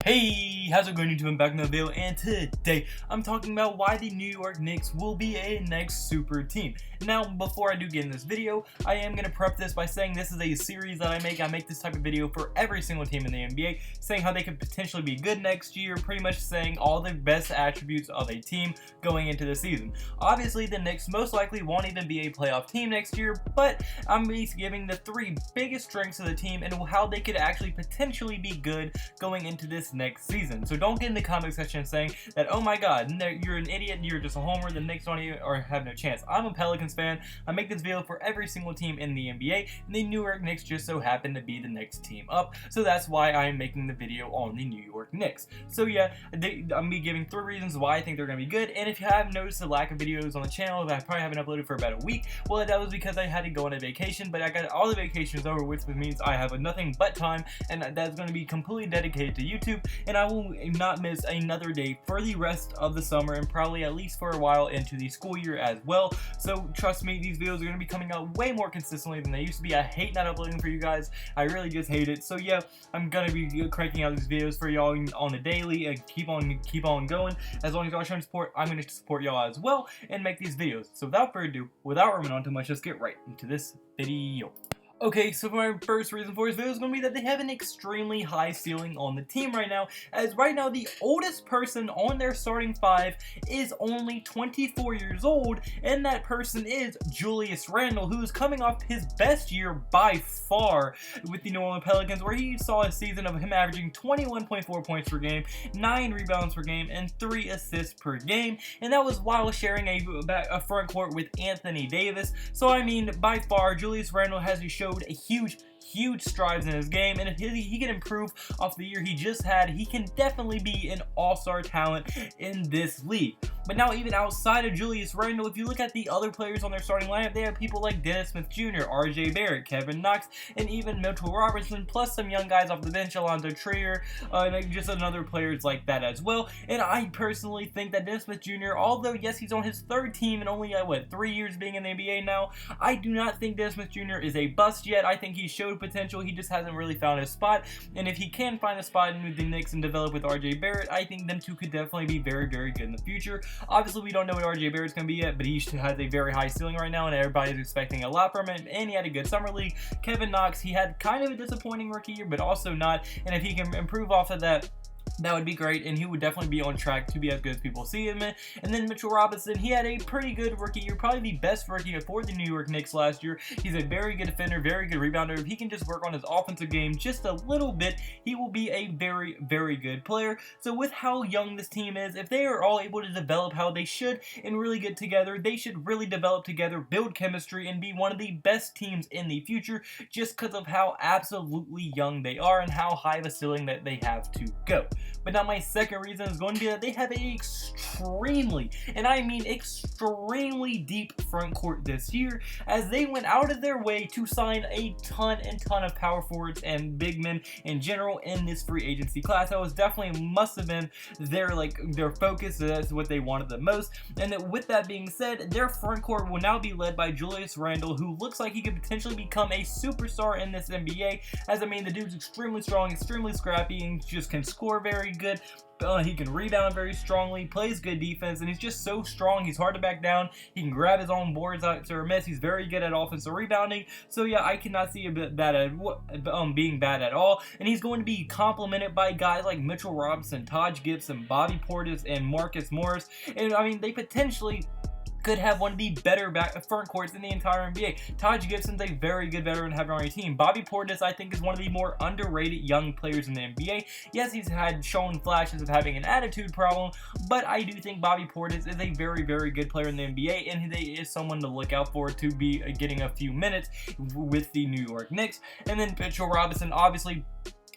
Hey, how's it going, YouTube? I'm back in the video, and today I'm talking about why the New York Knicks will be a next super team. Now, before I do get in this video, I am going to prep this by saying this is a series that I make. I make this type of video for every single team in the NBA, saying how they could potentially be good next year, pretty much saying all the best attributes of a team going into the season. Obviously, the Knicks most likely won't even be a playoff team next year, but I'm giving the three biggest strengths of the team and how they could actually potentially be good going into this next season. So don't get in the comment section saying that, oh my god, you're an idiot, you're just a homer, the Knicks don't even or have no chance. I'm a Pelicans fan. I make this video for every single team in the NBA, and the New York Knicks just so happen to be the next team up. So that's why I'm making the video on the New York Knicks. So yeah, I'm going to be giving 3 reasons why I think they're going to be good. And if you have noticed the lack of videos on the channel that I probably haven't uploaded for about a week, well, that was because I had to go on a vacation, but I got all the vacations over with, which means I have nothing but time, and that's going to be completely dedicated to YouTube, and I will not miss another day for the rest of the summer and probably at least for a while into the school year as well. So trust me, these videos are going to be coming out way more consistently than they used to be. I hate not uploading for you guys. I really just hate it. So yeah, I'm going to be cranking out these videos for y'all on the daily and keep on going. As long as y'all showing support, I'm going to support y'all as well and make these videos. So without further ado, without running on too much, let's get right into this video. Okay, so my first reason for this video is going to be that they have an extremely high ceiling on the team right now, as right now the oldest person on their starting 5 is only 24 years old, and that person is Julius Randle, who is coming off his best year by far with the New Orleans Pelicans, where he saw a season of him averaging 21.4 points per game, 9 rebounds per game, and 3 assists per game, and that was while sharing a front court with Anthony Davis. So I mean, by far, Julius Randle has showed a huge strides in his game, and if he can improve off the year he just had, he can definitely be an all-star talent in this league. But now, even outside of Julius Randle, if you look at the other players on their starting lineup, they have people like Dennis Smith Jr., RJ Barrett, Kevin Knox, and even Mitchell Robinson, plus some young guys off the bench, Alonzo Trier, and just another players like that as well. And I personally think that Dennis Smith Jr., although yes, he's on his 3rd team and only 3 years being in the NBA now, I do not think Dennis Smith Jr. is a bust yet. I think he showed potential, he just hasn't really found his spot, and if he can find a spot in the Knicks and develop with RJ Barrett, I think them two could definitely be very good in the future. Obviously, we don't know what RJ Barrett's going to be yet, but he has a very high ceiling right now, and everybody's expecting a lot from him, and he had a good summer league. Kevin Knox, he had kind of a disappointing rookie year, but also not, and if he can improve off of that, that would be great, and he would definitely be on track to be as good as people see him in. And then Mitchell Robinson, he had a pretty good rookie year, probably the best rookie for the New York Knicks last year. He's a very good defender, very good rebounder. If he can just work on his offensive game just a little bit, he will be a very good player. So with how young this team is, if they are all able to develop how they should and really get together, they should really develop together, build chemistry, and be one of the best teams in the future just because of how absolutely young they are and how high of a ceiling that they have to go. But now my second reason is going to be that they have an extremely, and I mean extremely deep front court this year, as they went out of their way to sign a ton of power forwards and big men in general in this free agency class. That was definitely must have been their focus. That's what they wanted the most. And that with that being said, their front court will now be led by Julius Randle, who looks like he could potentially become a superstar in this NBA, as I mean, the dude's extremely strong, extremely scrappy, and just can score very good. He can rebound very strongly, plays good defense, and he's just so strong. He's hard to back down. He can grab his own boards after a miss. He's very good at offensive rebounding. So yeah, I cannot see being bad at all. And he's going to be complemented by guys like Mitchell Robinson, Taj Gibson, Bobby Portis, and Marcus Morris. And I mean, they potentially could have one of the better front courts in the entire NBA. Taj Gibson's a very good veteran to have on your team. Bobby Portis, I think, is one of the more underrated young players in the NBA. Yes, he's shown flashes of having an attitude problem, but I do think Bobby Portis is a very good player in the NBA, and he is someone to look out for to be getting a few minutes with the New York Knicks. And then Mitchell Robinson, obviously,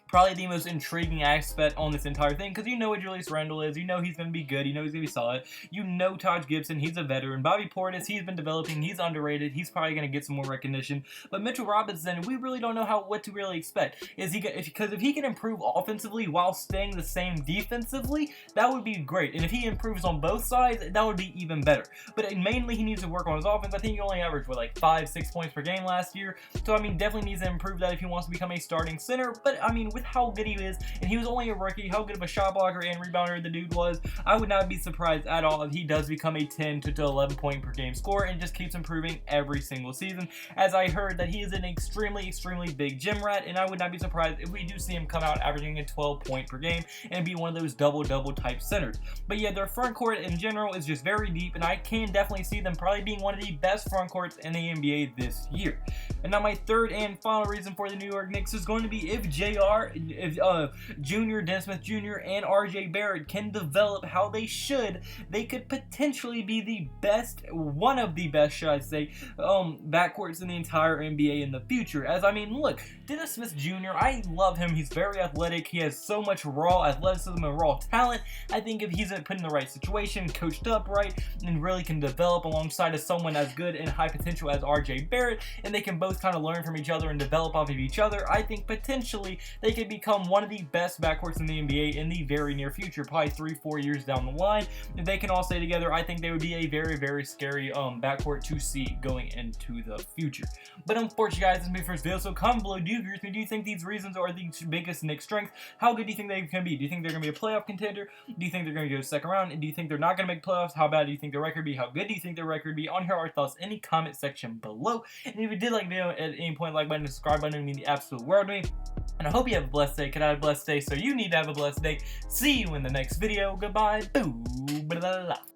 probably the most intriguing aspect on this entire thing, because you know what Julius Randle is, you know he's going to be good, you know he's going to be solid, you know Taj Gibson, he's a veteran, Bobby Portis, he's been developing, he's underrated, he's probably going to get some more recognition, but Mitchell Robinson, we really don't know what to really expect. Because if he can improve offensively while staying the same defensively, that would be great, and if he improves on both sides, that would be even better. But mainly he needs to work on his offense. I think he only averaged, 5-6 points per game last year, so I mean, definitely needs to improve that if he wants to become a starting center. But I mean, with with how good he is, and he was only a rookie, how good of a shot blocker and rebounder the dude was, I would not be surprised at all if he does become a 10 to 11 point per game scorer and just keeps improving every single season, as I heard that he is an extremely big gym rat, and I would not be surprised if we do see him come out averaging a 12 point per game and be one of those double-double type centers. But yeah, their front court in general is just very deep, and I can definitely see them probably being one of the best front courts in the NBA this year. And now my third and final reason for the New York Knicks is going to be if Junior, Dennis Smith Jr. and RJ Barrett can develop how they should, they could potentially be the best, one of the best, should I say, backcourts in the entire NBA in the future. As I mean, look, Dennis Smith Jr., I love him. He's very athletic. He has so much raw athleticism and raw talent. I think if he's put in the right situation, coached up right, and really can develop alongside of someone as good and high potential as RJ Barrett, and they can both kind of learn from each other and develop off of each other, I think potentially they could become one of the best backcourts in the NBA in the very near future, probably 3-4 years down the line. If they can all stay together, I think they would be a very scary backcourt to see going into the future. But unfortunately, guys, this is my first video, so comment below, do you agree with me? Do you think these reasons are the biggest Knicks strengths? How good do you think they can be? Do you think they're going to be a playoff contender? Do you think they're going to go to the second round? And do you think they're not going to make playoffs? How bad do you think their record be? How good do you think their record be? On here are thoughts in the comment section below. And if you did like the video, at any point, like button, subscribe button would mean the absolute world to me. And I hope you have a blessed day. Could I have a blessed day? So you need to have a blessed day. See you in the next video. Goodbye. Boo. Blah, blah, blah.